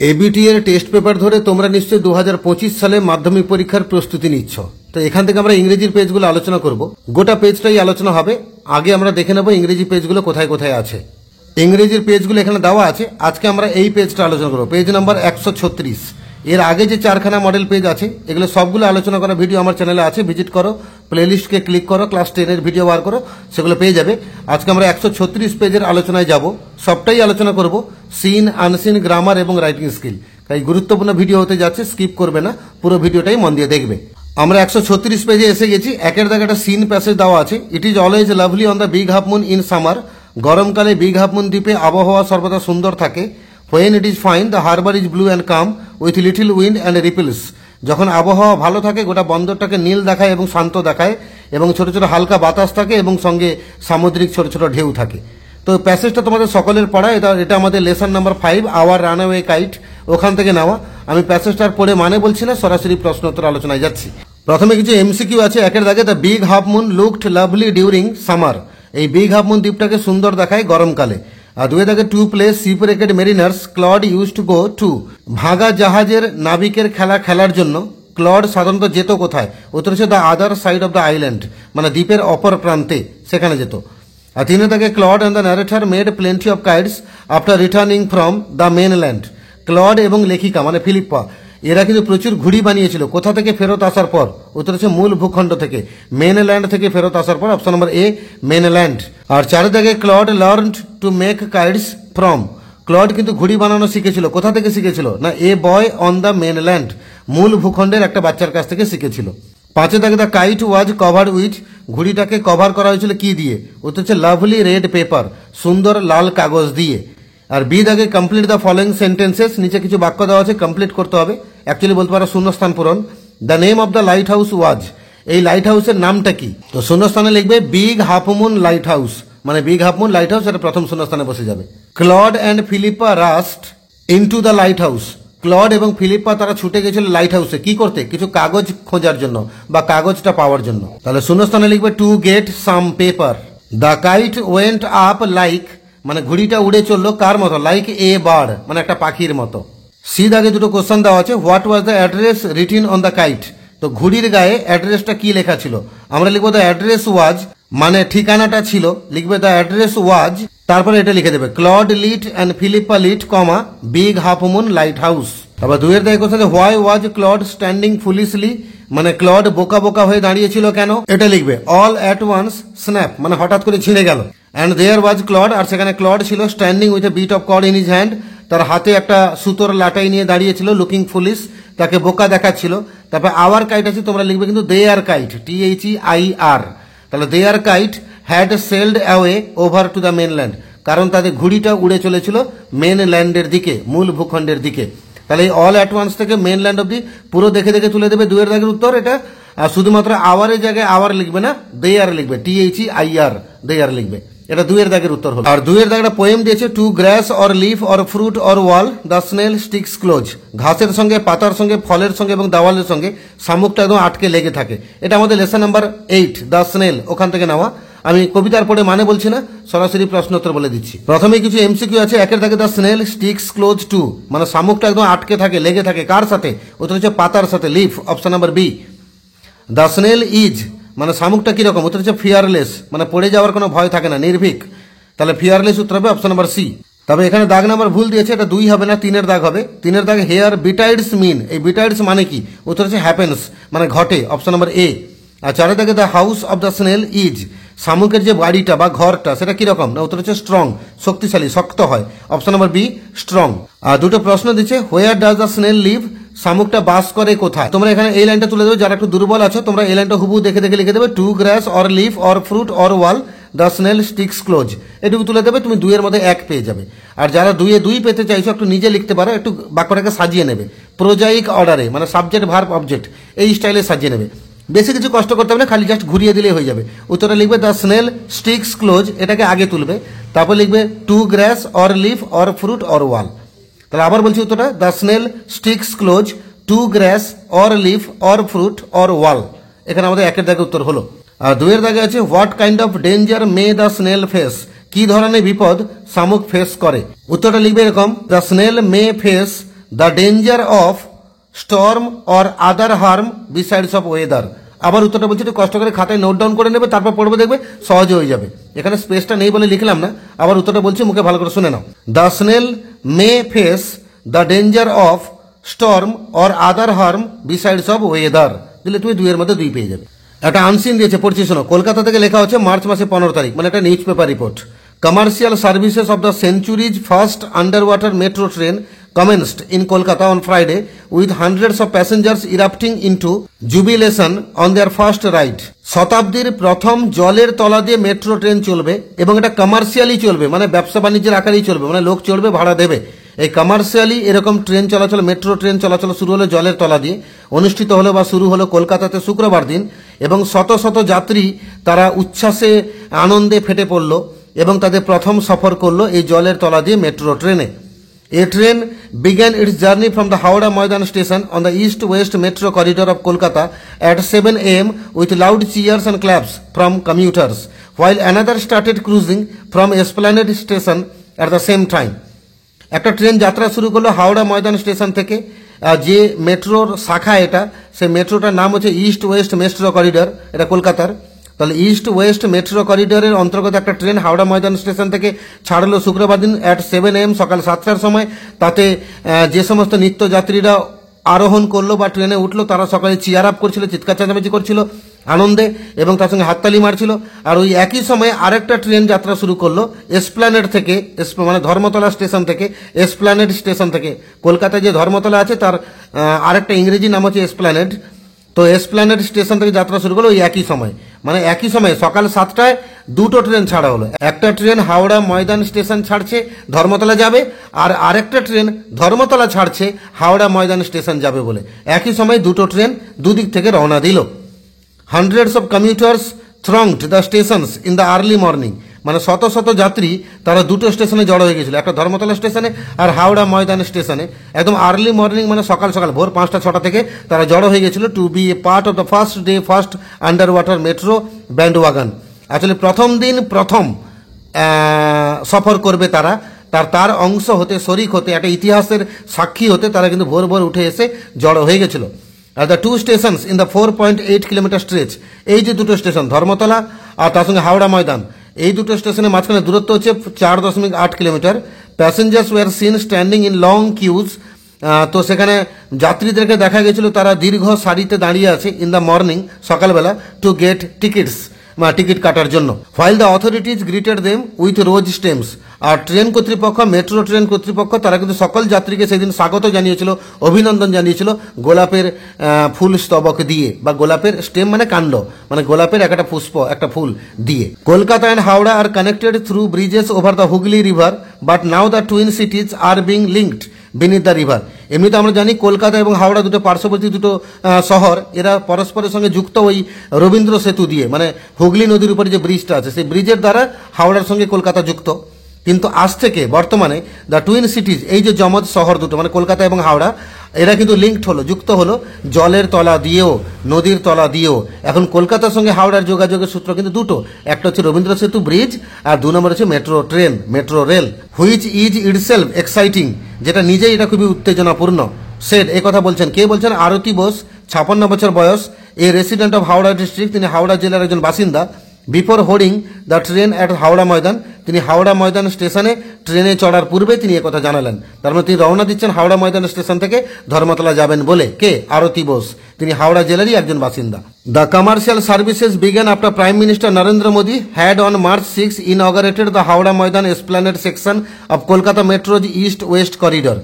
ABT এর test paper ধরে তোমরা নিশ্চয়ই 2025 সালে মাধ্যমিক পরীক্ষার প্রস্তুতি নিচ্ছ। তো এখান থেকে আমরা ইংরেজির পেজগুলো আলোচনা করব। গোটা পেজটাই আলোচনা হবে। আগে আমরা দেখে নেব ইংরেজি পেজগুলো কোথায় কোথায় আছে। ইংরেজির পেজগুলো এখানে দেওয়া আছে। আজকে আমরা এই পেজটা আলোচনা করব, পেজ নাম্বার 136। এর আগে যে 4খানা মডেল পেজ আছে এগুলো সবগুলো আলোচনা করা ভিডিও আমার চ্যানেলে আছে, ভিজিট করো, প্লেলিস্টকে ক্লিক করো, ক্লাস 10 এর ভিডিও বার করো, সেগুলো পেয়ে যাবে। আজকে আমরা 136 পেজের আলোচনায় যাব। সবটাই আলোচনা করব, সিন, আনসিন, গ্রামার এবং রাইটিং স্কিল। তাই গুরুত্বপূর্ণ ভিডিও হতে যাচ্ছে, স্কিপ করবে না, পুরো ভিডিওটাই মন দিয়ে দেখবে। আমরা 136 পেজে এসে গেছি। একের দাগে একটা সিন প্যাসেজ দেওয়া আছে। It is always lovely on the big half moon in summer. গরমকালে বিগ হাফ মুন দ্বীপে আবহাওয়া সর্বদা সুন্দর থাকে। When it is fine, the harbor is blue and calm with little wind and ripples. যখন আবহাওয়া ভালো থাকে গোটা বন্দরটাকে নীল দেখায় এবং শান্ত দেখায়, এবং ছোট ছোট হালকা বাতাস থাকে এবং সঙ্গে সামুদ্রিক ছোট ছোট ঢেউ থাকে। তো প্যাসেজটা তোমাদের সকলের পড়া। এটা আমাদের lesson number 5, our runway kite, ওখান থেকে নেওয়া। আমি প্যাসেজটার পড়ে মানে বলছি না, সরাসরি প্রশ্নোত্তর আলোচনায় যাচ্ছি। প্রথমে কিছু এমসিকিউ আছে। একের দাগে the big half moon looked lovely during summer. এই বিগ হাফ মুন দ্বীপটাকে সুন্দর দেখায় গরমকালে। আর দুই দাগে two place shipwrecked mariners Claude use to go to. ভাঙা জাহাজের নাবিকের খেলার জন্য ক্লড সাধারণত যেত কোথায়? উত্তর হচ্ছে the other side of the island, মানে দ্বীপের অপর প্রান্তে, সেখানে যেত। আর তিনে দাগে Claude and the narrator made plenty of kites after returning from the mainland. Claude এবং লেখিকা মানে ফিলিপ্পা এরা কিন্তু প্রচুর ঘুড়ি বানিয়েছিল। কোথা থেকে ফেরত আসার পর? উত্তর হচ্ছে মূল ভূখণ্ড থেকে, মেনল্যান্ড থেকে ফেরত আসার পর, অপশন নম্বর এ, মেনল্যান্ড। আর চার দাগে Claude learned to make kites from. Claude কিন্তু ঘুড়ি বানানো শিখেছিল। কোথা থেকে শিখেছিল? না, a boy on the mainland, মূল ভূখণ্ডের একটা বাচ্চার কাছ থেকে শিখেছিল। পাঁচে দাগে the kite was covered with. ঘুড়িটাকে কভার করা হয়েছিল কি দিয়ে? উত্তর হচ্ছে লাভলি রেড পেপার, সুন্দর লাল কাগজ দিয়ে। আর বি দাগে কমপ্লিট দ্য ফলোইং সেন্টেন্সেস। নিচে কিছু বাক্য দেওয়া আছে, কমপ্লিট করতে হবে। অ্যাকচুয়ালি বলতে পারো শূন্যস্থান পূরণ। The name of the lighthouse was. এই লাইট হাউসের নামটা কি? তো শূন্যস্থানে লিখবে big half moon lighthouse, মানে big half moon lighthouse, এটা প্রথম শূন্যস্থানে বসে যাবে। Claude and Philippa rushed into the lighthouse. Claude এবং ফিলিপ্পা তারা ছুটে গেছিল লাইট হাউসে কি করতে? কিছু কাগজ খোঁজার জন্য বা কাগজটা পাওয়ার জন্য। তাহলে শূন্যস্থানে লিখবে to get some paper. The kite went up like, মানে ঘুড়িটা উড়ে চললো কার মতো? লাইক এ বার্ড, মানে একটা পাখির মতো। সি দাগে দুটো কোশ্চেন দেওয়া আছে। What was the address written on the kite. তো ঘুড়ির গায়ে অ্যাড্রেসটা কি লেখা ছিল? আমরা লিখবো দ্য অ্যাড্রেস ওয়াজ, মানে ঠিকানাটা ছিল, লিখবে দ্য অ্যাড্রেস ওয়াজ, তারপরে এটা লিখে দেবে Claude lit and Philippa lit, comma, big half moon lighthouse. তারপর দুইয়ের দাগে question, why was Claude standing foolishly, মানে ক্লড বোকা বোকা হয়ে দাঁড়িয়েছিল কেন? এটা লিখবে অল অ্যাট ওয়ান্স স্ন্যাপ, মানে হঠাৎ করে ছিঁড়ে গেল। অ্যান্ড দেয়ার ওয়াজ ক্লড, আর সেখানে ক্লড ছিল standing with a bit of cord in his hand, তার হাতে একটা সুতোর লাটাই নিয়ে দাঁড়িয়েছিল, লুকিং ফুলিশ, তাকে বোকা দেখাচ্ছিল। তারপর আওয়ার কাইট আছে, তোমরা লিখবে কিন্তু দে আর কাইট, THEIR। তাহলে they are kite had sailed away over to the mainland, কারণ তাদের ঘুড়িটা উড়ে চলেছিল মেনল্যান্ডের দিকে, মূল ভূখণ্ডের দিকে। তাহলে এই অল অ্যাট ওয়ান্স থেকে মেনল্যান্ড অব্দি পুরো দেখে দেখে তুলে দেবে দুইয়ের দাগের উত্তর এটা। আর শুধুমাত্র আওয়ারের জায়গায় আওয়ার লিখবে না, দে আর লিখবে, THEIR, দে আর লিখবে। এটা দুইয়ের দাগের উত্তর হলো। আর দুইয়ের দাগে একটা পোয়েম দিয়েছে, two glass or leaf or fruit or wall the snail sticks close. ঘাসের সঙ্গে, পাতার সঙ্গে, ফলের সঙ্গে এবং দেওয়ালের সঙ্গে শামুকটা একদম আটকে লেগে থাকে। এটা আমাদের লেসন নাম্বার 8, দ্য স্নেল, ওখান থেকে নেওয়া। আমি কবিতার পড়ে মানে বলছি না, সরাসরি প্রশ্নোত্তর বলে দিচ্ছি। প্রথমে কিছু এমসিকিউ আছে। একের দাগে the snail sticks close two, মানে শামুকটা একদম আটকে থাকে, লেগে থাকে কার সাথে? উত্তর হচ্ছে পাতার সাথে, leaf, option number B. The snail is, মানে শামুকটা কিরকম? উত্তর হচ্ছে ফিয়ারলেস, মানে পড়ে যাওয়ার কোনো ভয় থাকে না, নির্ভীক। তাহলে ফিয়ারলেস উত্তর হবে অপশন নাম্বার সি। তবে এখানে দাগ নাম্বার ভুল দিয়েছে, এটা 2 হবে না, 3-এর দাগ হবে। 3-এর দাগ হেয়ার বিটাইডস মিন। এই বিটাইডস মানে কি? উত্তর হচ্ছে হ্যাপেন্স, মানে ঘটে, অপশন নাম্বার এ। আর 4-এর দাগে the house of the snail is, শামুকের যে বাড়িটা বা ঘরটা সেটা কিরকম? না, উত্তর হচ্ছে স্ট্রং, শক্তিশালী, শক্ত হয়, অপশন নাম্বার বি, স্ট্রং। আর দুটো প্রশ্ন দিচ্ছে, where does the snail live, শামুকটা বাস করে কোথায়? তোমরা এখানে এই লাইনটা তুলে দেবে, যারা একটু দুর্বল আছো তোমরা এই লাইনটা হুবহু দেখে দেখে লিখে দেবে, two glass or leaf or fruit or wall the snail sticks close. এটুকু তুলে দেবে, তুমি 2-এর মধ্যে 1 পেয়ে যাবে। আর যারা 2-এ 2 পেতে চাইছো একটু নিজে লিখতে পারো, একটু বাক্যটাকে সাজিয়ে নেবে প্রোজাইক অর্ডারে, মানে সাবজেক্ট ভার্ব অবজেক্ট এই স্টাইলে সাজিয়ে নেবে। বেশি কিছু কষ্ট করতে হবে না, খালি জাস্ট ঘুরিয়ে দিলেই হয়ে যাবে। উত্তরটা লিখবে দ্য স্নেল স্টিক্স ক্লোজ, এটাকে আগে তুলবে, তারপর লিখবে two glass or leaf or fruit or ওয়াল। তাহলে আবার বলছি উত্তরটা, the snail sticks close two glass or leaf or fruit or ওয়াল। এখানে আমাদের 1-এর দাগে উত্তর হলো। আর 2-এর দাগে আছে, what kind of danger May the snail face, কি ধরনের বিপদ শামুক ফেস করে? উত্তরটা লিখবে এরকম, the snail may face the danger of storm or other harm besides of weather. আবার উত্তরটা বলছি একটু কষ্ট করে খাতায় নোট ডাউন করে নেবে, তারপর পড়বে, দেখবে সহজে হয়ে যাবে। এখানে স্পেসটা নেই বলে লিখলাম না, আবার উত্তরটা বলছি, মুখে ভালো করে শুনে নাও। The snail may face the danger of storm or other harm besides of weather দিলে তুমি 2 এর মধ্যে 2 পেয়ে যাবে। একটা আনসিন দিয়েছে, পড়ছি শোনো। কলকাতা থেকে লেখা হচ্ছে মার্চ মাসে 15 তারিখ, মানে একটা news paper report. Commercial services of the centuries first under water metro train commenced in Kolkata on Friday with hundreds of passengers erupting into jubilation on their first ride. শতাব্দীর প্রথম জলের তলা দিয়ে মেট্রো ট্রেন চলবে এবং এটা commercially চলবে, মানে ব্যবসা বাণিজ্যের আকারেই চলবে, মানে লোক চড়বে, ভাড়া দেবে। এই কমার্শিয়ালি এরকম ট্রেন চলাচল, মেট্রো ট্রেন চলাচল শুরু হলো জলের তলা দিয়ে, অনুষ্ঠিত হলো বা শুরু হলো কলকাতাতে শুক্রবার দিন, এবং শত শত যাত্রী তারা উচ্ছ্বাসে আনন্দে ফেটে পড়লো এবং তাদের প্রথম সফর করলো এই জলের তলা দিয়ে মেট্রো ট্রেনে। A train began its journey from the Howrah Maidan station on the east-west metro corridor of Kolkata at 7 a.m. with loud cheers and claps from commuters, while another started cruising from Esplanade station at the same time. একটা train যাত্রা শুরু করলো Howrah Maidan station থেকে। যে মেট্রোর শাখা এটা, সেই মেট্রোটার নাম হচ্ছে ইস্ট ওয়েস্ট মেট্রো করিডর, এটা কলকাতার। তাহলে ইস্ট ওয়েস্ট মেট্রো করিডোরের অন্তর্গত একটা ট্রেন হাওড়া ময়দান স্টেশন থেকে ছাড়লো শুক্রবার দিন অ্যাট 7 AM, সকাল 7টার সময়। তাতে যে সমস্ত নিত্যযাত্রীরা আরোহণ করলো বা ট্রেনে উঠলো তারা সকালে চিয়ার আপ করছিল, চিৎকার চেঁচামেচি করছিল আনন্দে এবং তার সঙ্গে হাততালি মারছিল। আর ওই একই সময়ে আরেকটা ট্রেন যাত্রা শুরু করলো এসপ্ল্যানেড থেকে, মানে ধর্মতলা স্টেশন থেকে, এসপ্ল্যানেড স্টেশন থেকে। কলকাতায় যে ধর্মতলা আছে তার আরেকটা ইংরেজি নাম হচ্ছে এসপ্ল্যানেড। তো এসপ্ল্যানেড স্টেশন থেকে যাত্রা শুরু করলো ওই একই সময়, মানে একই সময়ে সকাল 7টায় দুটো ট্রেন ছাড়া হলো। একটা ট্রেন হাওড়া ময়দান স্টেশন ছাড়ছে, ধর্মতলা যাবে, আর আরেকটা ট্রেন ধর্মতলা ছাড়ছে, হাওড়া ময়দান স্টেশন যাবে বলে। একই সময় দুটো ট্রেন দুদিক থেকে রওনা দিল। Hundreds of commuters thronged the stations in the early morning, মানে শত শত যাত্রী তারা দুটো স্টেশনে জড়ো হয়ে গেছিল, একটা ধর্মতলা স্টেশনে আর হাওড়া ময়দান স্টেশনে। একদম আর্লি মর্নিং মানে সকাল সকাল ভোর 5টা-6টা থেকে তারা জড়ো হয়ে গেছিল to be a part of the first day first under water metro bandwagon. আসলে প্রথম দিন প্রথম সফর করবে তারা, তার অংশ হতে, শরিক হতে, একটা ইতিহাসের সাক্ষী হতে তারা কিন্তু ভোর ভোর উঠে এসে জড়ো হয়ে গেছিল। Are the 2 stations in the 4.8 kilometre stretch, এই যে দুটো স্টেশন ধর্মতলা আর তার সঙ্গে হাওড়া ময়দান, এই দুটো স্টেশনের মাঝখানে দূরত্ব হচ্ছে 4.8 kilometre. Passengers were seen standing in long queues, তো সেখানে যাত্রীদেরকে দেখা গেছিল তারা দীর্ঘ সারিতে দাঁড়িয়ে আছে ইন দ্য মর্নিং, সকালবেলা, টু গেট টিকিটস, টিকিট কাটার জন্য। While the authorities greeted them with rose stems, আর ট্রেন কর্তৃপক্ষ, মেট্রো ট্রেন কর্তৃপক্ষ তারা কিন্তু সকল যাত্রীকে সেদিন স্বাগত জানিয়েছিল, অভিনন্দন জানিয়েছিল গোলাপের ফুল স্তবক দিয়ে, বা গোলাপের স্টেম মানে কাণ্ড, মানে গোলাপের একটা পুষ্প, একটা ফুল দিয়ে। Kolkata and Howrah are connected through Bridges over the Hooghly river, but now the twin সিটিজ are being linked beneath the river. এমনিতে আমরা জানি কলকাতা এবং হাওড়া দুটো পার্শ্ববর্তী দুটো শহর, এরা পরস্পরের সঙ্গে যুক্ত ওই রবীন্দ্র সেতু দিয়ে, মানে হুগলি নদীর উপরে যে ব্রিজটা আছে সেই ব্রিজের দ্বারা হাওড়ার সঙ্গে কলকাতা যুক্ত। কিন্তু আজ থেকে বর্তমানে দ্য টুইন সিটিজ, এই যে জমজ শহর দুটো মানে কলকাতা এবং হাওড়া, এরা কিন্তু লিঙ্কড হলো, যুক্ত হলো জলের তলা দিয়েও, নদীর তলা দিয়েও। এখন কলকাতার সঙ্গে হাওড়ার যোগাযোগের সূত্র কিন্তু দুটো, একটা হচ্ছে রবীন্দ্র সেতু ব্রিজ আর 2 নম্বর হচ্ছে metro train, metro rail. Which is itself exciting, যেটা নিজেই এটা খুবই উত্তেজনাপূর্ণ। সেড, এই কথা বলছেন কে? বলছেন আরতি বোস, 56 বছর বয়স, a resident of Howrah district, তিনি হাওড়া জেলার একজন বাসিন্দা। Before hoarding the train at Howrah Maidan, তিনি হাওড়া ময়দান স্টেশনে ট্রেনে চড়ার পূর্বে তিনি একথা জানালেন। তার মানে তিনি রওনা দিচ্ছেন হাওড়া ময়দান স্টেশন থেকে ধর্মতলা যাবেন বলে। কে? আরতি বোস, তিনি হাওড়া জেলারই একজন বাসিন্দা। The commercial services began after prime minister Narendra Modi had on March 6 inaugurated the Howrah Maidan Esplanade section of Kolkata metro's east west corridor.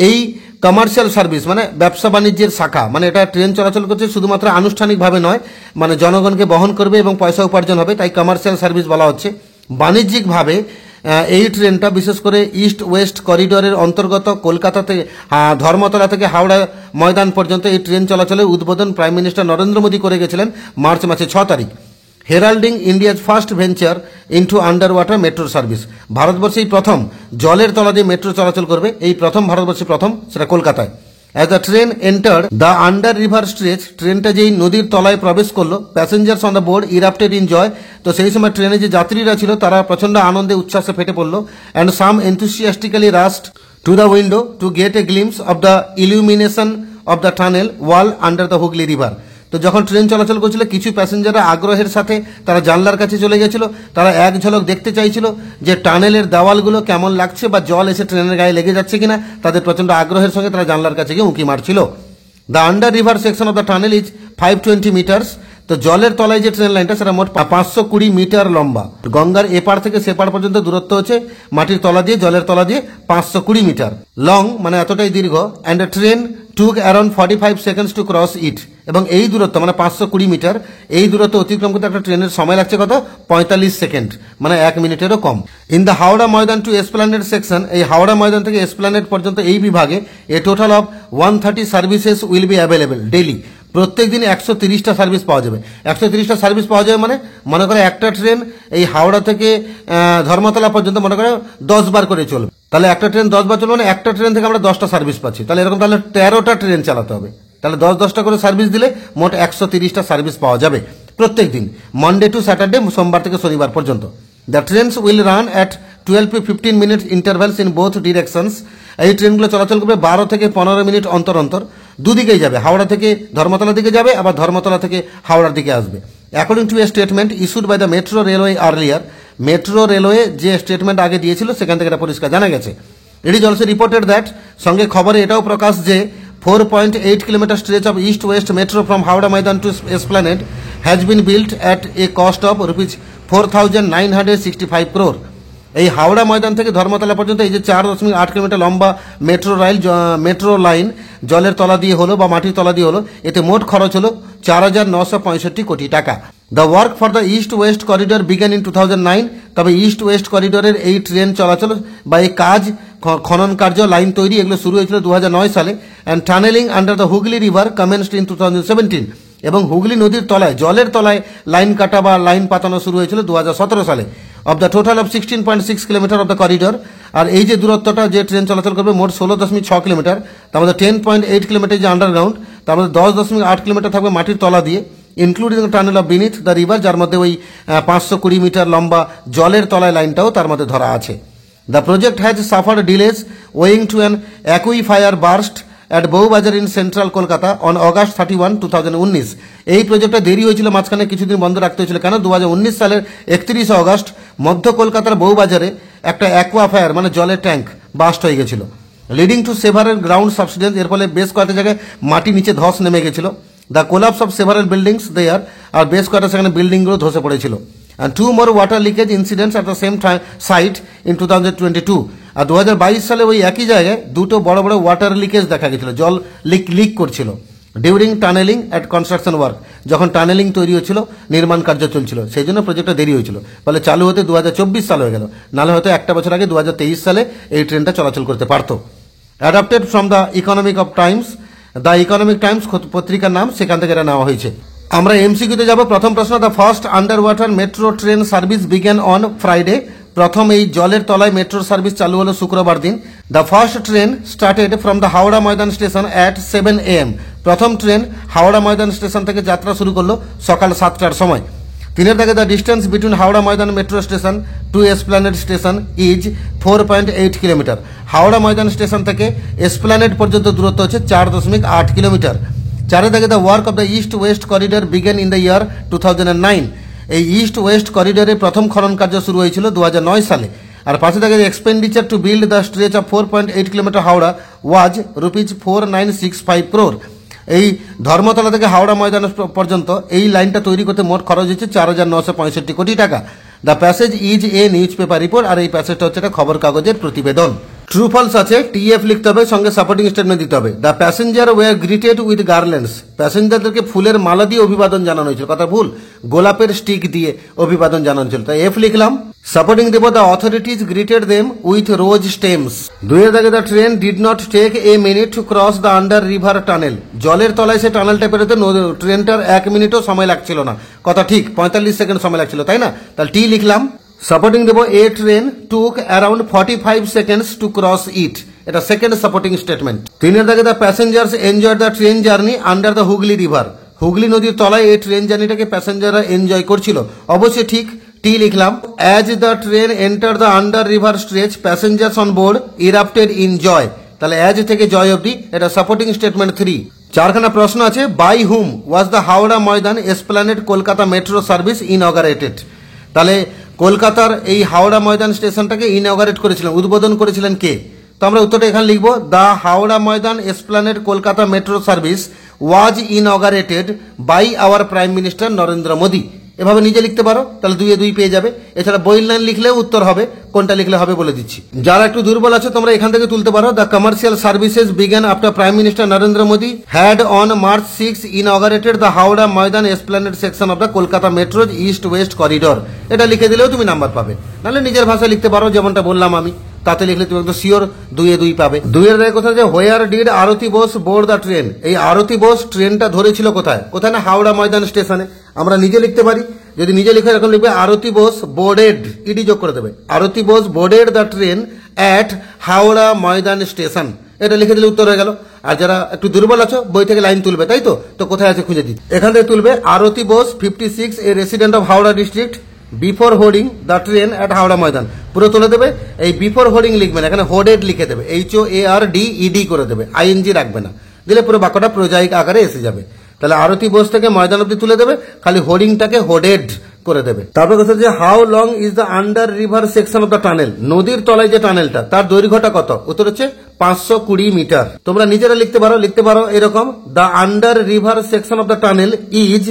এই কমার্শিয়াল সার্ভিস মানে ব্যবসা বাণিজ্যের শাখা, মানে এটা ট্রেন চলাচল করছে শুধুমাত্র আনুষ্ঠানিকভাবে নয়, মানে জনগণকে বহন করবে এবং পয়সা উপার্জন হবে, তাই কমার্শিয়াল সার্ভিস বলা হচ্ছে। বাণিজ্যিকভাবে এই ট্রেনটা বিশেষ করে ইস্ট ওয়েস্ট করিডোরের অন্তর্গত কলকাতাতে ধর্মতলা থেকে হাওড়া ময়দান পর্যন্ত এই ট্রেন চলাচলের উদ্বোধন প্রাইম মিনিস্টার নরেন্দ্র মোদী করে গেছিলেন মার্চ মাসের 6 তারিখ। Heralding India's first venture into under water metro service, ভারতবর্ষেই প্রথম জলের তলা দিয়ে মেট্রো চলাচল করবে, এই প্রথম ভারতবর্ষে প্রথম, সেটা কলকাতায়। As the train entered the under river stretch, ট্রেনটা যেই নদীর তলায় প্রবেশ করলো, passengers on the board erupted in joy, তো সেই সময় ট্রেনে যে যাত্রীরা ছিল তারা প্রচন্ড আনন্দে উচ্ছ্বাসে ফেটে পড়লো। And some enthusiastically rushed to the window to get a glimpse of the illumination of the tunnel wall under the Hooghly river. তো যখন ট্রেন চলাচল করছিল কিছু প্যাসেঞ্জাররা আগ্রহের সাথে তারা জানলার কাছে চলে গেছিল, তারা এক ঝলক দেখতে চাইছিল যে টানেলের দেওয়ালগুলো কেমন লাগছে বা জল এসে ট্রেনের গায়ে লেগে যাচ্ছে কিনা। তাদের প্রচণ্ড আগ্রহের সঙ্গে তারা জানলার কাছে গিয়ে উঁকি মারছিল। The under river section of the tunnel is 520 metres. তো জলের তলায় যে ট্রেন লাইনটা সেটা মোট 520 মিটার লম্বা। গঙ্গার এপার থেকে সেপার পর্যন্ত দূরত্ব হচ্ছে মাটির তলা দিয়ে জলের তলা দিয়ে 520 মিটার লং, মানে এতটাই দীর্ঘ। And a train took around 45 seconds to cross it. এবং এই দূরত্ব মানে 520 মিটার, এই দূরত্ব অতিক্রম করতে একটা ট্রেনের সময় লাগছে কত? 45 সেকেন্ড, মানে 1 মিনিটেরও কম। In the Howrah Maidan to Esplanade section, এই হাওড়া ময়দান থেকে এসপ্ল্যানেড পর্যন্ত এই বিভাগে a total of 130 services will be available daily. প্রত্যেক দিন 130টা সার্ভিস পাওয়া যাবে। 130টা সার্ভিস পাওয়া যাবে মানে মনে করে একটা ট্রেন এই হাওড়া থেকে ধর্মতলা পর্যন্ত মনে করে 10 বার করে চলবে। তাহলে একটা ট্রেন 10 বার চলবে মানে একটা ট্রেন থেকে আমরা 10টা সার্ভিস পাচ্ছি। তাহলে এরকম তাহলে 13টা ট্রেন চালাতে হবে। তাহলে 10-10টা করে সার্ভিস দিলে মোট 130টা সার্ভিস পাওয়া যাবে প্রত্যেক দিন, মনডে টু স্যাটারডে, সোমবার থেকে শনিবার পর্যন্ত। The trains will run at 12 to 15 minute intervals in both directions. এই ট্রেনগুলো চলাচল করবে 12 থেকে 15 মিনিট অন্তর অন্তর, দুদিকেই যাবে। হাওড়া থেকে ধর্মতলা দিকে যাবে, আবার ধর্মতলা থেকে হাওড়ার দিকে আসবে। According to a statement issued by the metro railway earlier, metro railway যে স্টেটমেন্ট আগে দিয়েছিল সেখান থেকে এটা পরিষ্কার জানা গেছে। It is also reported that, সঙ্গে খবরে এটাও প্রকাশ যে 4.8 kilometre stretch of east west metro from Howrah Maidan to Esplanade has been built at a cost of ₹4,965 crore। এই হাওড়া ময়দান থেকে ধর্মতলা পর্যন্ত এই যে 4.8 কিলোমিটার লম্বা মেট্রো লাইন জলের তলা দিয়ে হলো বা মাটির তলা দিয়ে হলো, এতে মোট খরচ হলো 4,965 কোটি টাকা। The work for the east west corridor began in 2009। তবে ইস্ট ওয়েস্ট করিডোরের এই ট্রেন চলাচল বা এই কাজ, খনন কার্য, লাইন তৈরি, এগুলো শুরু হয়েছিল 2009 সালে। And tunnelling under the Hooghly river commenced in 2017। এবং হুগলি নদীর তলায় জলের তলায় লাইন কাটা বা লাইন পাতানো শুরু হয়েছিল 2017 সালে। Of the total of 16.6 kilometre of the corridor. আর এই যে দূরত্বটা যে ট্রেন চলাচল করবে মোট 16.6 কিলোমিটার, তার মধ্যে 10.8 কিলোমিটার যে আন্ডারগ্রাউন্ড, তার মধ্যে 10.8 কিলোমিটার থাকবে মাটির তলা দিয়ে, including tunnel of beneath the river, যার মধ্যে ওই 520 মিটার লম্বা জলের তলায় লাইনটাও তার মধ্যে ধরা আছে। The project has suffered delays owing to an aquifer burst at Bowbazar in central Kolkata on August 31, 2019। এই প্রজেক্টটা দেরি হয়েছিল, মাঝখানে কিছুদিন বন্ধ রাখতে হয়েছিল। কেন? 2019 সালের 31 অগস্ট মধ্য কলকাতার বউবাজারে একটা অ্যাকুয়াফায়ার মানে জলের ট্যাঙ্ক বাস্ট হয়ে গেছিল, লিডিং টু সেভারেল গ্রাউন্ড সাবসিডেন্স। এর ফলে বেশ কয়েকটা জায়গায় মাটি নিচে ধস নেমে গেছিল। The collapse of several buildings there, আর বেশ কয়েকটা সেখানে বিল্ডিংগুলো ধসে পড়েছিল। and 2 more water leakage incidents at the same time site in 2022। আর 2022 সালে ওই একই জায়গায় দুটো বড় বড় ওয়াটার লিকেজ দেখা গেছিল, জল লিক করছিল during tunnelling at construction work, যখন টানেলিং তৈরি হচ্ছিল, নির্মাণ কার্য চলছিল, সেই জন্য প্রজেক্টটা দেরি হয়েছিল। ফলে চালু হতে 2024 সাল হয়ে গেল, নাহলে হয়তো একটা বছর আগে 2023 সালে এই ট্রেনটা চলাচল করতে পারতো। Adapted from the Economic of Times, the Economic Times পত্রিকার নাম, সেখান থেকে এটা নেওয়া হয়েছে। আমরা এমসিকিউতে যাব। প্রথম প্রশ্ন, the first under water metro train service began on Friday. প্রথম এই জলের তলায় মেট্রোর সার্ভিস চালু হলো শুক্রবার দিন। The first train started from the Howrah Maidan station at 7 AM। প্রথম ট্রেন হাওড়া ময়দান স্টেশন থেকে যাত্রা শুরু করলো সকাল 7টার সময়। তিনের দাগে, the distance between Howrah Maidan metro station to Esplanade station is 4.8 kilometre. Howrah Maidan station থেকে এসপ্ল্যানেড পর্যন্ত দূরত্ব হচ্ছে 4.8 কিলোমিটার। চারের দাগে, the work of the east west corridor began in the year 2009। এই ইস্ট ওয়েস্ট করিডোরে প্রথম খনন কার্য শুরু হয়েছিল 2009 সালে। আর পাশে দাগে, expenditure to build the stretch of 4.8 kilometre Howrah was ₹4965 crore। এই ধর্মতলা থেকে হাওড়া ময়দান পর্যন্ত এই লাইনটা তৈরি করতে মোট খরচ হচ্ছে 4,965 কোটি টাকা। The passage is a newspaper report. আর এই প্যাসেজটা হচ্ছে একটা খবর কাগজের প্রতিবেদন। ট্রু ফলস আছে, TF লিখতে হবে, সঙ্গে সাপোর্টিং স্টেটমেন্ট দিতে হবে। The passenger were greeted with garlands. প্যাসেঞ্জারদেরকে ফুলের মালা দিয়ে অভিবাদন জানানো হয়েছিল, কথা ভুল, গোলাপের স্টিক দিয়ে অভিবাদন জানানো হয়েছিল, তাই F লিখলাম। সাপোর্টিং দেব, the authorities greeted them with rose stems. দুইয়ের দাগে, the train did not take a minute to cross the under river tunnel. জলের তলায় সে টানেলটা পেরোতে ট্রেনটার 1 মিনিটও সময় লাগছিল না, কথা ঠিক, 45 সেকেন্ড সময় লাগছিল, তাই না? তাহলে টি লিখলাম। সাপোর্টিং দেব, a train took around 45 seconds to cross it. এটা সেকেন্ড সাপোর্টিং স্টেটমেন্ট। তিনের দাগে, the passengers enjoy the train journey under the Hooghly river. Hooghly নদীর তলায় এই ট্রেন জার্নিটাকে প্যাসেঞ্জাররা এনজয় করছিল, অবশ্যই ঠিক, টি লিখলাম। As the train enter the under river stretch passengers on board erupted in joy. তাহলে অ্যাজ থেকে জয় অবধি, এটা সাপোর্টিং স্টেটমেন্ট 3। চারখানা প্রশ্ন আছে। By whom was the Howrah Maidan Esplanade Kolkata metro service inaugurated. তাহলে কলকাতার এই হাওড়া ময়দান স্টেশনটাকে ইনঅগারেট করেছিলেন, উদ্বোধন করেছিলেন কে? তো আমরা উত্তরটা এখানে লিখবো, the Howrah Maidan Esplanade Kolkata metro service was inaugurated by our prime minister Narendra Modi. এভাবে নিজে লিখতে পারো, তাহলে 2 এ 2 পেয়ে যাবে। এছাড়া বইল লাইন লিখলেও উত্তর হবে, কোনটা লিখলে হবে বলে দিচ্ছি। যারা একটু দুর্বল আছে তোমরা এখান থেকে তুলতে পারো। The commercial services began after prime minister Narendra Modi had on March 6 inaugurated the Howrah Maidan Esplanade section of the Kolkata metro's east west corridor. এটা লিখে দিলেও তুমি নাম্বার পাবে, নাহলে নিজের ভাষায় লিখতে পারো যেমনটা বললাম আমি, তাতে লিখলে তুমি একদম শিওর 2 এ 2 পাবে। 2 এর দাগে কোথায় যে where did Aarti Bose board the train. এই আরতি বোস ট্রেনটা ধরেছিল কোথায়? কোথায় না হাওড়া ময়দান স্টেশনে। আমরা নিজে লিখতে পারি, যদি নিজে লিখে এখন লিখবে আরতি বোস বোর্ডেড, ইডি যোগ করে দেবে, Arati Bose boarded the train at Howrah Maidan station. এটা লিখে দিলে উত্তর হয়ে গেল। আর যারা একটু দুর্বল আছো বই থেকে লাইন তুলবে, তাই তো? তো কোথায় আছে খুঁজে দিই। এখান থেকে তুলবে Arati Bose 56 a resident of Howrah district before hoarding the train at Howrah Maidan. পুরো তুলে দেবে। এই বিফোর হোর্ডিং লিখবে না, এখানে হোর্ডেড লিখে দেবে, HOARDED করে দেবে, ING রাখবে না, দিলে পুরো বাক্যটা প্রোজাইক আকারে এসে যাবে। তাহলে আরতি বোস থেকে ময়দান অব্দি তুলে দেবে, খালি হোর্ডিংটাকে হোর্ডেড করে দেবে। তারপর কথা যে how long is the under river section of the tunnel. নদীর তলায় যে টানেলটা তার দৈর্ঘ্যটা কত? উত্তর হচ্ছে 520 মিটার। তোমরা নিজেরা লিখতে পারো এরকম, the under river section of the tunnel is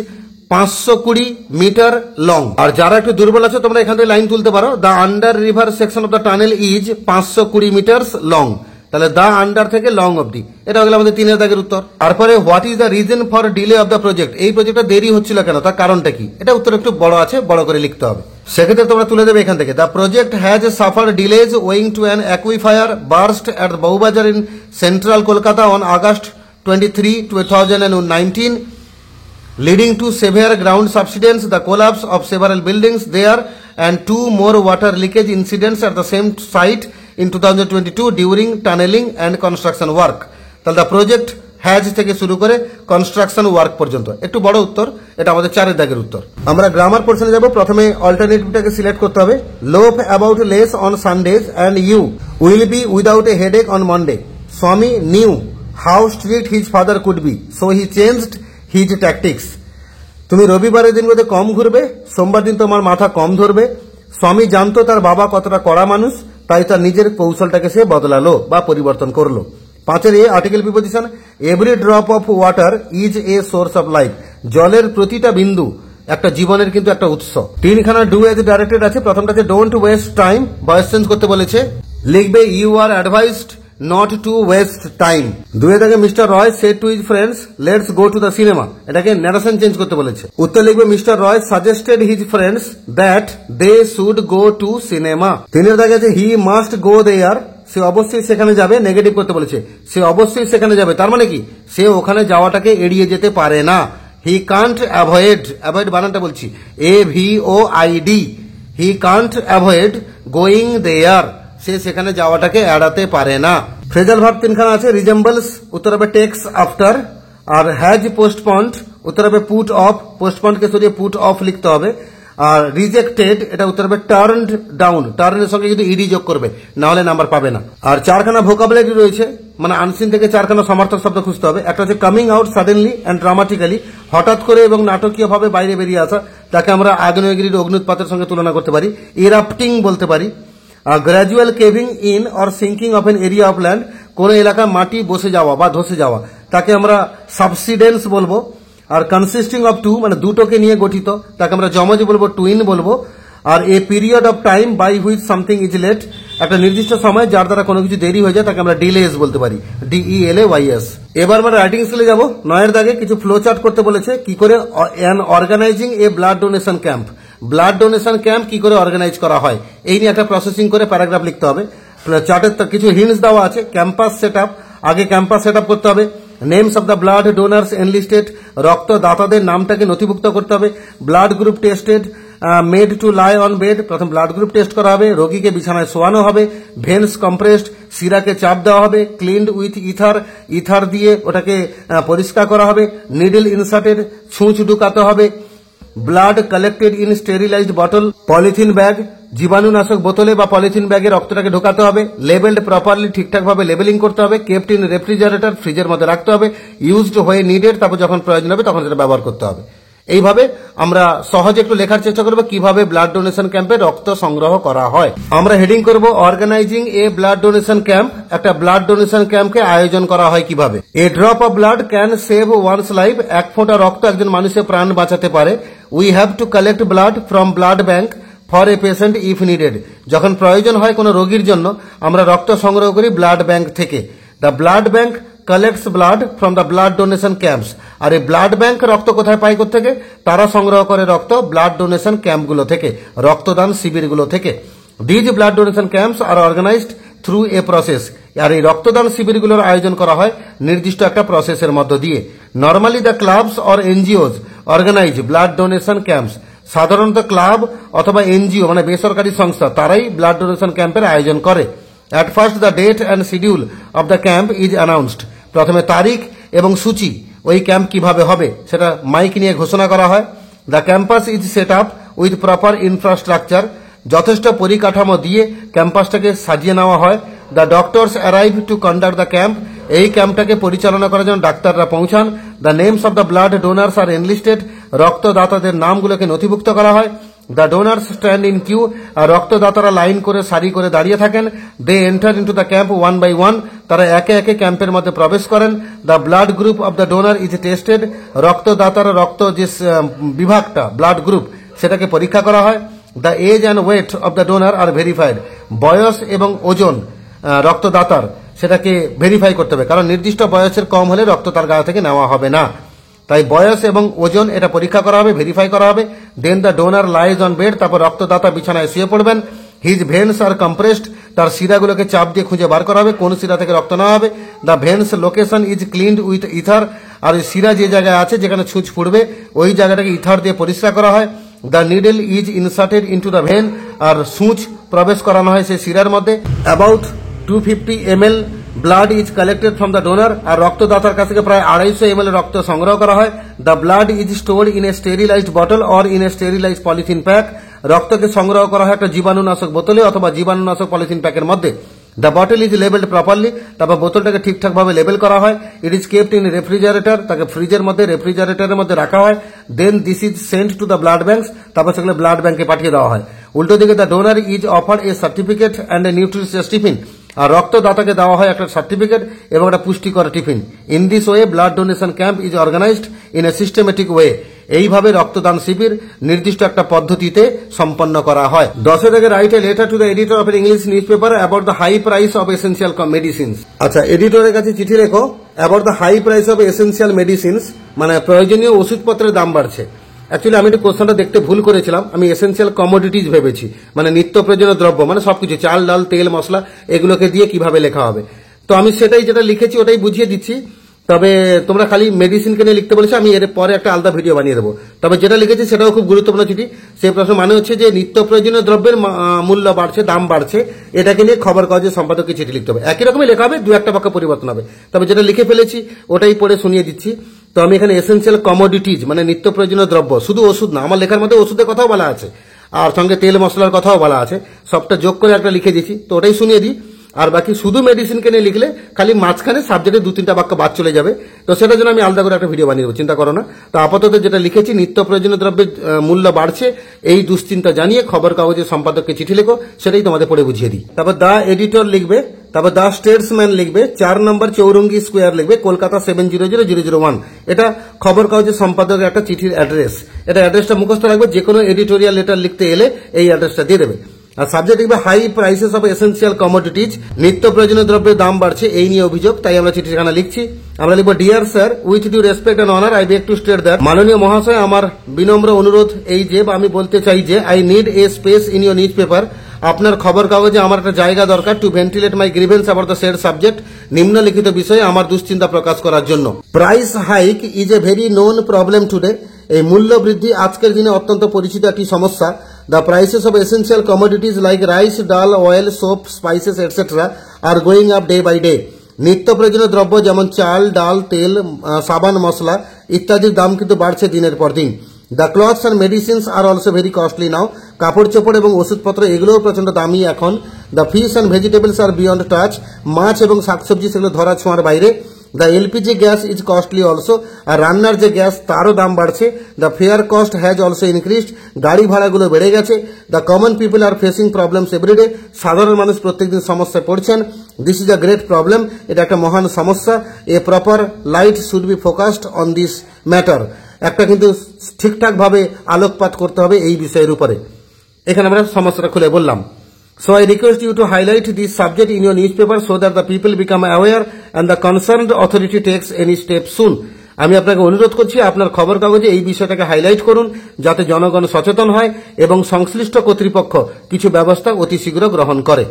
520 metre long. আর যারা একটু দুর্বল আছে তোমরা এখান থেকে লাইন তুলতে পারো, the under river section of the tunnel is 520 metres long. তাহলে দা আন্ডার থেকে লং অবধি, এটা হলো আমাদের 3 এর দাগের উত্তর। তারপরে what is the reason for delay of the project. এই প্রজেক্টটা দেরি হচ্ছিল কেন, তার কারণটা কি? এটা উত্তর একটু বড় আছে, বড় করে লিখতে হবে। সেক্ষেত্রে তোমরা তুলে দেবে এখান থেকে, the project has suffered delays owing to an aquifer burst at Bowbazar in central Kolkata on August 23, 2019, leading to severe ground subsidence, the collapse of several buildings there, and 2 more water leakage incidents at the same site in 2022 during tunneling and construction work. তাহলে the project has থেকে শুরু করে construction work পর্যন্ত। একটু বড় উত্তর, এটা আমাদের 4 এর দাগের উত্তর। আমরা গ্রামার পোর্শনে যাব। প্রথমে অল্টারনেটিভটাকে সিলেক্ট করতে হবে। লোভ about less on Sundays and you will be without a headache on Monday. Swami knew how strict his father could be, so he changed his tactics. তুমি রবিবারের দিনগুলোতে কম ঘুরবে, সোমবার দিন তোমার মাথা কম ধরবে। স্বামী জানতো তার বাবা কতটা কড়া মানুষ, তাই তার নিজের কৌশলটাকে সে বদলালো বা পরিবর্তন করলো। 5 এর article preposition, every drop of water is a source of life. জলের প্রতিটা বিন্দু একটা জীবনের কিন্তু একটা উৎস। 3খানা ডু এজ ডাইরেক্টেড আছে। প্রথমটা আছে don't waste time, voice change করতে বলেছে, লিখবে you are advised not to waste time। 2 এর দাগে mister Roy said to his friends let's go to the cinema, এটাকে ন্যারেশন চেঞ্জ করতে বলেছে। উত্তর লিখবে mister Roy suggested his friends that they should go to cinema। 3 এর দাগে আছে he must go there, সে অবশ্যই সেখানে যাবে, নেগেটিভ করতে বলেছে, সে অবশ্যই সেখানে যাবে, তার মানে কি সে ওখানে যাওয়াটাকে এড়িয়ে যেতে পারে না। he can't avoid, অ্যাভয়েড বানানটা বলছি, AVOID, he can't avoid going there, সে সেখানে যাওয়াটাকে এড়াতে পারে না। ফ্রেজাল ভার্ব 3খানা আছে। রিজেম্বলস উত্তর হবে টেক্স আফটার, আর হ্যাজ পোস্টপন্ড উত্তর হবে পুট অফ, পোস্টপন্ডকে সরিয়ে পুট অফ লিখতে হবে। আর রিজেক্টেড এটা উত্তর হবে টার্নড ডাউন, টার্নের সঙ্গে যদি ইডি যোগ করবে, না হলে নাম্বার পাবে না। আর 4খানা ভোকাবুলারি রয়েছে, মানে আনসিন থেকে 4খানা সমার্থক শব্দ খুঁজতে হবে। একটা হচ্ছে coming out suddenly and dramatically, হঠাৎ করে এবং নাটকীয় ভাবে বাইরে বেরিয়ে আসা, তাকে আমরা আগ্নেয়গিরির অগ্নুৎপাতের সঙ্গে তুলনা করতে পারি। ইরাপ্টিং বলতে পারি। Gradual caving in or sinking of N area of land, কোন এলাকায় মাটি বসে যাওয়া বা ধসে যাওয়া, তাকে আমরা সাবসিডেন্স বলবো। আর কনসিস্টিং অফ টু মানে দুটোকে নিয়ে গঠিত, তাকে আমরা যমজ বলবো, টুইন বলবো। আর a period of time by which something is late, একটা নির্দিষ্ট সময় যার দ্বারা কোনো কিছু দেরি হয়ে যায় তাকে আমরা ডিলেস বলতে পারি, DELAYS। এবার আমরা রাইটিং স্কিলে যাব। 9 এর দাগে কিছু ফ্লো চার্ট করতে বলেছে, কি করে an organising a blood donation camp, blood donation camp কি করে অর্গানাইজ করা হয়, এই নিয়ে একটা প্রসেসিং করে প্যারাগ্রাফ লিখতে হবে। চার্টের কিছু হিন্টস দেওয়া আছে। ক্যাম্পাস সেটআপ, আগে ক্যাম্পাস সেটআপ করতে হবে। Names of the blood donors enlisted, রক্তদাতাদের নামটাকে নথিভুক্ত করতে হবে। Blood group tested, made to lie on bed, প্রথম ব্লাড গ্রুপ টেস্ট করা হবে, রোগীকে বিছানায় শোয়ানো হবে। ভেন্স কম্প্রেসড, শিরাকে চাপ দেওয়া হবে। ক্লিনড উইথ ইথার, ইথার দিয়ে ওটাকে পরিষ্কার করা হবে। নিডল ইনসার্টেড, ছুঁচ ঢুকাতে হবে। Blood collected in sterilised bottle, polythene bag, জীবাণুনাশক বোতলে বা পলিথিন ব্যাগে রক্তটাকে ঢোকাতে হবে, লেবেলড প্রপারলি, ঠিকঠাকভাবে লেবেলিং করতে হবে, কেপ্ট ইন রেফ্রিজারেটর, ফ্রিজের মধ্যে রাখতে হবে, ইউজড হয়ে নিডেড, তারপর যখন প্রয়োজন হবে তখন সেটা ব্যবহার করতে হবে। এইভাবে আমরা সহজে একটু লেখার চেষ্টা করব কিভাবে ব্লাড ডোনেশন ক্যাম্পে রক্ত সংগ্রহ করা হয়। আমরা হেডিং করব organising a blood donation camp. একটা ব্লাড ডোনেশন ক্যাম্পকে আয়োজন করা হয় কিভাবে। A drop of blood can save one's life. এক ফোঁটা রক্ত একজন মানুষের প্রাণ বাঁচাতে পারে। We have to collect blood from blood bank for a patient if needed. যখন প্রয়োজন হয় কোনো রোগীর জন্য আমরা রক্ত সংগ্রহ করি ব্লাড ব্যাংক থেকে। The blood bank collects blood from the blood donation camps. আর এই ব্লাড ব্যাংক রক্ত কোথায় পায় থেকে? তারা সংগ্রহ করে রক্ত ব্লাড ডোনেশন ক্যাম্পগুলো থেকে, রক্তদান শিবিরগুলো থেকে। These blood donation camps are organised through a process. আর এই রক্তদান শিবিরগুলোর আয়োজন করা হয় নির্দিষ্ট একটা প্রসেসের মধ্য দিয়ে। Normally the clubs or NGOs organise blood donation camps. সাধারণত ক্লাব অথবা এনজিও মানে বেসরকারি সংস্থা তারাই ব্লাড ডোনেশন ক্যাম্পের আয়োজন করে। At first the date and schedule of the camp is announced. প্রথমে তারিখ এবং সূচি, ওই ক্যাম্প কিভাবে হবে সেটা মাইক নিয়ে ঘোষণা করা হয়। The campus is set up with proper infrastructure. যথেষ্ট পরিকাঠামো দিয়ে ক্যাম্পাসটাকে সাজিয়ে নেওয়া হয়। The doctors arrive to conduct the camp. এই ক্যাম্পটাকে পরিচালনা করার জন্য ডাক্তাররা পৌঁছান। The names of the blood donors are enlisted. রক্তদাতাদের নামগুলোকে নথিভুক্ত করা হয়। The donors stand in queue. আর রক্তদাতারা লাইন করে সারি করে দাঁড়িয়ে থাকেন। They enter into the camp one by one. তারা একে একে ক্যাম্পের মধ্যে প্রবেশ করেন। The blood group of the donor is tested. রক্তদাতারা রক্ত যে বিভাগটা ব্লাড গ্রুপ সেটাকে পরীক্ষা করা হয়। The age and weight of the donor are verified. বয়স এবং ওজন রক্তদাতার সেটাকে ভেরিফাই করতে হবে, কারণ নির্দিষ্ট বয়সের কম হলে রক্ত তার গা থেকে নেওয়া হবে না। তাই বয়স এবং ওজন এটা পরীক্ষা করা হবে, ভেরিফাই করা হবে। Then the donor lies on bed. তারপর রক্তদাতা বিছানায় শুয়ে পড়বেন। His veins are compressed. তার শিরাগুলোকে চাপ দিয়ে খুঁজে বার করা হবে কোন শিরা থেকে রক্ত নেওয়া হবে। The veins location is cleaned with ether. আর শিরা যে জায়গায় আছে যেখানে ছুঁচ ফুটবে ওই জায়গাটাকে ইথার দিয়ে পরিষ্কার করা হয়। The needle is inserted into the vein. আর সূচ প্রবেশ করানো হয় সেই শিরার মধ্যে। About 250 ml blood is collected from the donor. আর রক্তদাতার কাছ থেকে প্রায় 250 ml রক্ত সংগ্রহ করা হয়। The blood is stored in a sterilised bottle or in a sterilised polythene pack. রক্তকে সংগ্রহ করা হয় একটা জীবাণুনাশক বোতলে অথবা জীবাণুনাশক পলিথিন প্যাকের মধ্যে। The bottle is labelled properly. তারপর বোতলটাকে ঠিকঠাকভাবে লেবেল করা হয়। It is kept in refrigerator. তাকে ফ্রিজের মধ্যে রেফ্রিজারেটরের মধ্যে রাখা হয়। Then this is sent to the blood banks. তারপর সেগুলো ব্লাড ব্যাংকে পাঠিয়ে দেওয়া হয়। উল্টো দিকে the donor is offered a certificate and a nutritious tiffin. আর রক্তদাতাকে দেওয়া হয় একটা সার্টিফিকেট এবং একটা পুষ্টিকর tiffin. In this way blood donation camp is organised in a systematic way. এইভাবে রক্তদান শিবির নির্দিষ্ট একটা পদ্ধতিতে সম্পন্ন করা হয়। 10 থেকে write a letter to the editor of English newspaper about the high price of essential medicines. আচ্ছা, এডিটরের কাছে চিঠি লেখো about the high price of essential medicines, মানে প্রয়োজনীয় ওষুধপত্রের দাম বাড়ছে। অ্যাকচুয়ালি আমি একটু কোশ্চেনটা দেখতে ভুল করেছিলাম। আমি এসেন্সিয়াল কমোডিটিজ ভেবেছি, মানে নিত্য প্রয়োজনীয় দ্রব্য, মানে সবকিছু চাল ডাল তেল মশলা এগুলোকে দিয়ে কিভাবে লেখা হবে। তো আমি সেটাই যেটা লিখেছি ওটাই বুঝিয়ে দিচ্ছি। তবে তোমরা খালি মেডিসিনকে নিয়ে লিখতে বলেছো, আমি এর পরে একটা আলাদা ভিডিও বানিয়ে দেবো। তবে যেটা লিখেছি সেটাও খুব গুরুত্বপূর্ণ চিঠি। সেই প্রশ্ন মানে হচ্ছে যে নিত্য প্রয়োজনীয় দ্রব্যের মূল্য বাড়ছে, দাম বাড়ছে, এটাকে নিয়ে খবর কাগজের সম্পাদককে চিঠি লিখতে হবে। একই রকমই লেখা হবে, দু একটা বাক্য পরিবর্তন হবে। তবে যেটা লিখে ফেলেছি ওটাই পড়ে শুনিয়ে দিচ্ছি। তো আমি এখানে এসেন্সিয়াল কমোডিটিজ মানে নিত্য প্রয়োজনীয় দ্রব্য, শুধু ওষুধ না, আমার লেখার মধ্যে ওষুধের কথাও বলা আছে আর সঙ্গে তেল মশলার কথাও বলা আছে, সবটা যোগ করে একটা লিখে দিচ্ছি। তো ওটাই শুনিয়ে দিই। আর বাকি শুধু মেডিসিনকে নিয়ে লিখলে খালি মাঝখানে সাবজেক্টে 2-3টা বাক্য বাদ চলে যাবে। তো সেটার জন্য আমি আলাদা করে একটা ভিডিও বানিয়ে দেবো, চিন্তা করো না। তো আপাতত যেটা লিখেছি নিত্য প্রয়োজনীয় দ্রব্যের মূল্য বাড়ছে এই দুশ্চিন্তা জানিয়ে খবর কাগজের সম্পাদককে চিঠি লেখো, সেটাই তোমাদের পড়ে বুঝিয়ে দিই। তারপর দা এডিটর লিখবে, তারপর দা স্টেটসম্যান লিখবে, 4 নম্বর চৌরঙ্গি স্কোয়ার লিখবে, কলকাতা 700001। এটা খবর কাগজের সম্পাদকের একটা চিঠির অ্যাড্রেস। এটা অ্যাড্রেসটা মুখস্থ রাখবে, যে কোনো এডিটোরিয়াল লেটার লিখতে এলে এই অ্যাড্রেসটা দিয়ে দেবে। আর সাবজেক্ট লিখবে high prices of essential commodities, নিত্য প্রয়োজনীয় দ্রব্যের দাম বাড়ছে এই নিয়ে অভিযোগ, তাই আমরা চিঠি ঠিকানা লিখছি। আমরা লিখবো dear sir, with due respect and honour I beg to state that, মাননীয় মহাশয় আমার বিনম্র অনুরোধ এই যে, আমি বলতে চাই যে I need a space in your newspaper, আপনার খবর কাগজে আমার একটা জায়গা দরকার to ventilate my grievance about the said subject, নিম্নলিখিত বিষয়ে আমার দুশ্চিন্তা প্রকাশ করার জন্য। Price hike is a very known problem today, এই মূল্য বৃদ্ধি আজকের দিনে অত্যন্ত পরিচিত একটি সমস্যা। The prices of essential commodities like rice, dal, oil, soap, spices, etc. are going up day by day. নিত্য প্রয়োজনীয় দ্রব্য যেমন চাল, ডাল, তেল, সাবান, মশলা ইত্যাদির দাম কিন্তু বাড়ছে দিনের পর দিন। The clothes and medicines are also very costly now. কাপড় চোপড় এবং ওষুধপত্র এগুলোও প্রচন্ড দামি এখন। The fish and vegetables are beyond touch. মাছ এবং শাকসবজি সেগুলো ধরা ছোঁয়ার বাইরে। The LPG gas is costly also. আর রান্নার যে গ্যাস তারও দাম বাড়ছে। The fare cost has also increased. গাড়ি ভাড়াগুলো বেড়ে গেছে। The common people are facing problems everyday. সাধারণ মানুষ প্রত্যেকদিন সমস্যায় পড়ছেন। This is a great problem. এটা একটা মহান সমস্যা। A proper light should be focused on this matter. একটা কিন্তু ঠিকঠাকভাবে আলোকপাত করতে হবে এই বিষয়ের উপরে। এখানে আমরা সমস্যাটা খুলে বললাম। So I request you to highlight this subject in your newspaper so that the people become aware and the concerned authority takes any step soon. আমি আপনাকে অনুরোধ করছি আপনার খবর কাগজে এই বিষয়টাকে হাইলাইট করুন যাতে জনগণ সচেতন হয় এবং সংশ্লিষ্ট কর্তৃপক্ষ কিছু ব্যবস্থা অতি শীঘ্র গ্রহণ করে।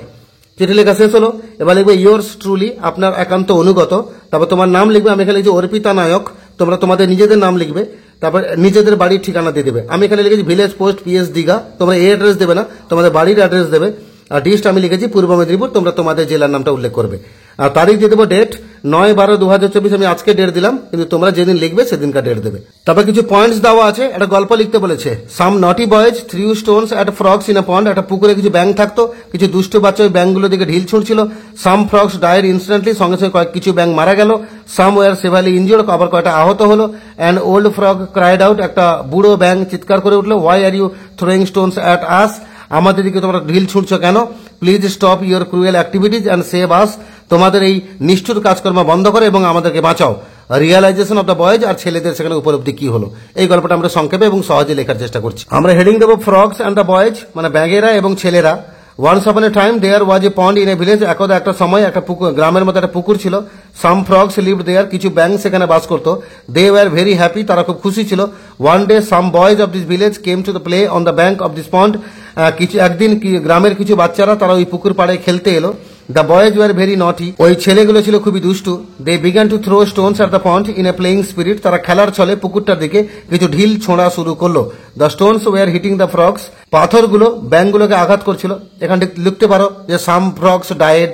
চিঠি লেখা শেষ হলো। এবার লিখবে ইয়োর্স ট্রুলি, আপনার একান্ত অনুগত। তারপর তোমার নাম লিখবে। আমি এখানে লিখছি অর্পিতা নায়ক। তোমরা তোমাদের নিজেদের নাম লিখবে, তারপর নিজেদের বাড়ির ঠিকানা দিয়ে দেবে। আমি এখানে লিখেছি ভিলেজ পোস্ট PS দীঘা। তোমরা এই অ্যাড্রেস দেবে না, তোমাদের বাড়ির অ্যাড্রেস দেবে। আর ডিস্ট আমি লিখেছি পূর্ব মেদিনীপুর। তোমরা তোমাদের জেলার নামটা উল্লেখ করবে। আর তারিখ দিয়ে দেবো ডেট 9/12/2024। আমি আজকে ডেট দিলাম, কিন্তু তোমরা যেদিন লিখবে সেদিনকার ডেট দেবে। তারপর কিছু পয়েন্টস দেওয়া আছে। একটা গল্প লিখতে বলেছে। Some naughty boys threw stones at frogs in a pond. একটা পুকুরে কিছু ব্যাঙ থাকতো। কিছু দুষ্টু বাচ্চা ওই ব্যাঙগুলো দিকে ঢিল ছুঁড়ছিল। সাম ফ্রগস ডায়েড ইনস্ট্যান্টলি, সঙ্গে সঙ্গে কিছু ব্যাঙ মারা গেল। সাম ওয়ার সেভারলি ইনজিওর্ড, আবার কয়টা আহত হলো। And old frog cried out, একটা বুড়ো ব্যাঙ চিৎকার করে উঠলো, why are you throwing stones at us, আমাদের দিকে তোমরা ঢিল ছুঁড়ছো কেন? Please stop your cruel activities and save us, তোমাদের এই নিষ্ঠুর কাজকর্ম বন্ধ করো এবং আমাদেরকে বাঁচাও। রিয়ালাইজেশন অফ দ্য বয়েজ, আর ছেলেদের সেখানে উপলব্ধি কি হলো। এই গল্পটা আমরা সংক্ষেপে এবং সহজে লেখার চেষ্টা করছি। আমরা হেডিং দেবো ফ্রগস অ্যান্ড দ্য বয়েজ, মানে ব্যাঙেরা এবং ছেলেরা। Once upon a time there was a pond in a village. একদা একটা সময় একটা পুকুর, গ্রামের মধ্যে একটা পুকুর ছিল। সাম ফ্রগস লিভড দেয়ার, কিছু ব্যাঙ সেখানে বাস করতো। দে ওয়ার ভেরি হ্যাপি, তারা খুব খুশি ছিল। One day some boys of this village came to the play on the bank of this পন্ড। একদিন গ্রামের কিছু বাচ্চারা তারা ওই পুকুর পাড়ে খেলতে এলো। দ্য বয়েজ ওয়ার ভেরি নটি, ওই ছেলেগুলো ছিল খুবই দুষ্টু। They began to throw stones at the pond in a playing spirit, তারা খেলার ছলে পুকুরটার দিকে কিছু ঢিল ছোঁড়া শুরু করলো। The stones were hitting the frogs, পাথরগুলো ব্যাঙগুলোকে আঘাত করছিল। এখানে লিখতে পারো যে সাম ফ্রগস ডায়েড,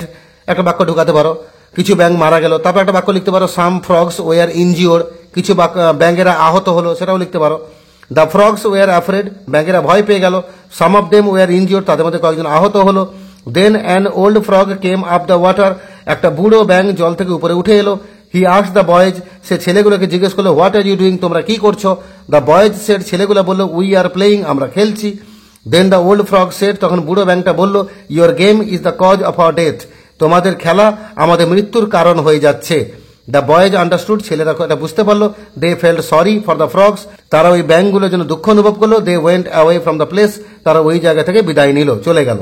একটা বাক্য ঢুকাতে পারো। কিছু ব্যাঙ মারা গেল। তারপর একটা বাক্য লিখতে পারো সাম ফ্রগস ওয়ার ইনজিওর্ড, কিছু ব্যাঙেরা আহত হলো, সেটাও লিখতে পারো। দ্য ফ্রগস ওয়ার অ্যাফ্রেড, ব্যাঙেরা ভয় পেয়ে গেল। Some of them were injured, তাদের মধ্যে কয়েকজন আহত হলো। Then an old frog came up the water, একটা বুড়ো ব্যাঙ জল থেকে উপরে উঠে এলো। হি আস্কড দ্য বয়েজ, সে ছেলেগুলোকে জিজ্ঞেস করলো হোয়াট আর ইউ ডুইং, তোমরা কি করছো? দ্য বয়েজ সেড, ছেলেগুলো বললো উই আর প্লেইং, আমরা খেলছি। Then the old frog said, তখন বুড়ো ব্যাঙটা বলল your game is the cause of our death, তোমাদের খেলা আমাদের মৃত্যুর কারণ হয়ে যাচ্ছে। দ্য বয়েজ আন্ডারস্টুড, ছেলেরা এটা বুঝতে পারলো। They felt sorry for the frogs, তারা ওই ব্যাঙগুলোর জন্য দুঃখ অনুভব করলো। They went away from the place, তারা ওই জায়গা থেকে বিদায় নিল, চলে গেল।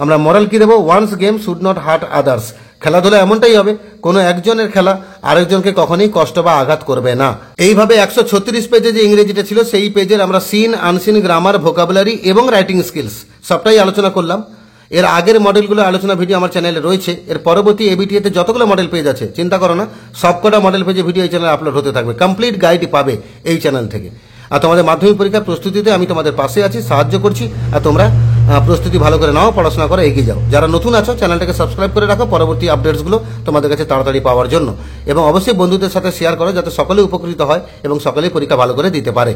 আমরা মোরাল কি দেবো? One's game should not hurt others, খেলাধুলা এমনটাই হবে, কোনো একজনের খেলা আরেকজনকে কখনোই কষ্ট বা আঘাত করবে না। এইভাবে 136 পেজে যে ইংরেজিটা ছিল সেই পেজের আমরা সিন, আনসিন, গ্রামার, ভোকাবুলারি এবং রাইটিং স্কিলস সবটাই আলোচনা করলাম। এর আগের মডেলগুলো আলোচনা ভিডিও আমার চ্যানেলে রয়েছে। এর পরবর্তী এবিটিএতে যতগুলো মডেল পেজ আছে চিন্তা করো না, সবকটা মডেল পেজে ভিডিও এই চ্যানেলে আপলোড হতে থাকবে। কমপ্লিট গাইড পাবে এই চ্যানেল থেকে। আর তোমাদের মাধ্যমিক পরীক্ষার প্রস্তুতিতে আমি তোমাদের পাশে আছি, সাহায্য করছি। আর তোমরা প্রস্তুতি ভালো করে নাও, পড়াশোনা করে এগিয়ে যাও। যারা নতুন আছো চ্যানেলটাকে সাবস্ক্রাইব করে রাখো পরবর্তী আপডেটসগুলো তোমাদের কাছে তাড়াতাড়ি পাওয়ার জন্য। এবং অবশ্যই বন্ধুদের সাথে শেয়ার করো যাতে সকলে উপকৃত হয় এবং সকলেই পরীক্ষা ভালো করে দিতে পারে।